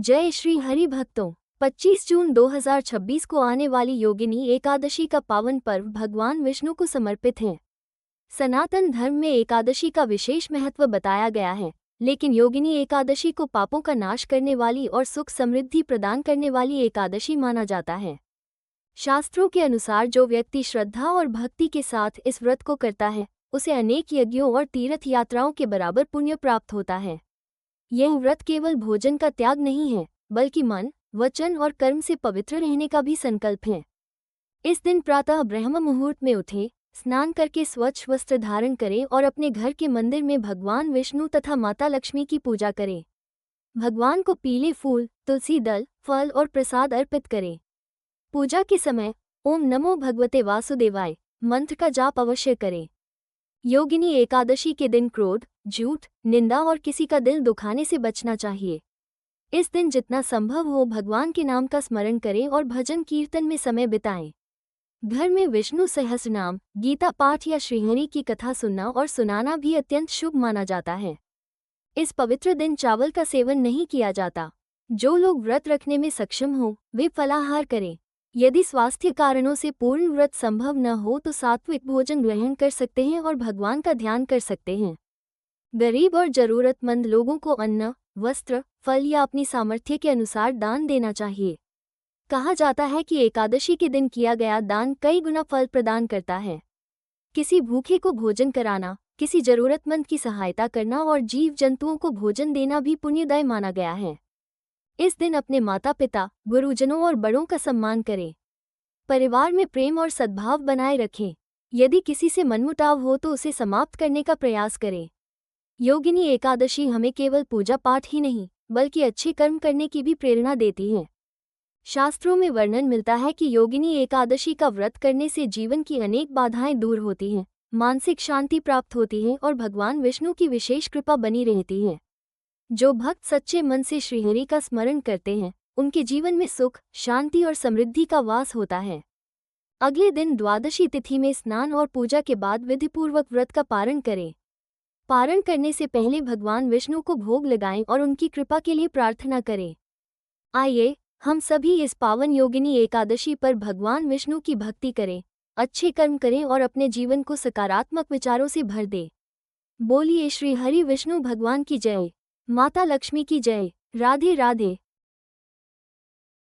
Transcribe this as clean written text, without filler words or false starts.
जय श्री हरि भक्तों। 25 जून 2026 को आने वाली योगिनी एकादशी का पावन पर्व भगवान विष्णु को समर्पित है। सनातन धर्म में एकादशी का विशेष महत्व बताया गया है, लेकिन योगिनी एकादशी को पापों का नाश करने वाली और सुख समृद्धि प्रदान करने वाली एकादशी माना जाता है। शास्त्रों के अनुसार जो व्यक्ति श्रद्धा और भक्ति के साथ इस व्रत को करता है, उसे अनेक यज्ञों और तीर्थ यात्राओं के बराबर पुण्य प्राप्त होता है। यह व्रत केवल भोजन का त्याग नहीं है, बल्कि मन, वचन और कर्म से पवित्र रहने का भी संकल्प है। इस दिन प्रातः ब्रह्म मुहूर्त में उठें, स्नान करके स्वच्छ वस्त्र धारण करें और अपने घर के मंदिर में भगवान विष्णु तथा माता लक्ष्मी की पूजा करें। भगवान को पीले फूल, तुलसी दल, फल और प्रसाद अर्पित करें। पूजा के समय ओम नमो भगवते वासुदेवाय मंत्र का जाप अवश्य करें। योगिनी एकादशी के दिन क्रोध, झूठ, निंदा और किसी का दिल दुखाने से बचना चाहिए। इस दिन जितना संभव हो भगवान के नाम का स्मरण करें और भजन कीर्तन में समय बिताएं। घर में विष्णु सहस्रनाम, गीता पाठ या श्रीहरि की कथा सुनना और सुनाना भी अत्यंत शुभ माना जाता है। इस पवित्र दिन चावल का सेवन नहीं किया जाता। जो लोग व्रत रखने में सक्षम हो वे फलाहार करें। यदि स्वास्थ्य कारणों से पूर्ण व्रत संभव न हो तो सात्विक भोजन ग्रहण कर सकते हैं और भगवान का ध्यान कर सकते हैं। गरीब और जरूरतमंद लोगों को अन्न, वस्त्र, फल या अपनी सामर्थ्य के अनुसार दान देना चाहिए। कहा जाता है कि एकादशी के दिन किया गया दान कई गुना फल प्रदान करता है। किसी भूखे को भोजन कराना, किसी जरूरतमंद की सहायता करना और जीव जंतुओं को भोजन देना भी पुण्यदायी माना गया है। इस दिन अपने माता पिता, गुरुजनों और बड़ों का सम्मान करें। परिवार में प्रेम और सद्भाव बनाए रखें। यदि किसी से मनमुटाव हो तो उसे समाप्त करने का प्रयास करें। योगिनी एकादशी हमें केवल पूजा पाठ ही नहीं, बल्कि अच्छे कर्म करने की भी प्रेरणा देती है। शास्त्रों में वर्णन मिलता है कि योगिनी एकादशी का व्रत करने से जीवन की अनेक बाधाएं दूर होती हैं, मानसिक शांति प्राप्त होती है और भगवान विष्णु की विशेष कृपा बनी रहती है। जो भक्त सच्चे मन से श्रीहरि का स्मरण करते हैं, उनके जीवन में सुख, शांति और समृद्धि का वास होता है। अगले दिन द्वादशी तिथि में स्नान और पूजा के बाद विधिपूर्वक व्रत का पारण करें। पारण करने से पहले भगवान विष्णु को भोग लगाएं और उनकी कृपा के लिए प्रार्थना करें। आइए, हम सभी इस पावन योगिनी एकादशी पर भगवान विष्णु की भक्ति करें, अच्छे कर्म करें और अपने जीवन को सकारात्मक विचारों से भर दें। बोलिए श्री हरि विष्णु भगवान की जय, माता लक्ष्मी की जय। राधे राधे।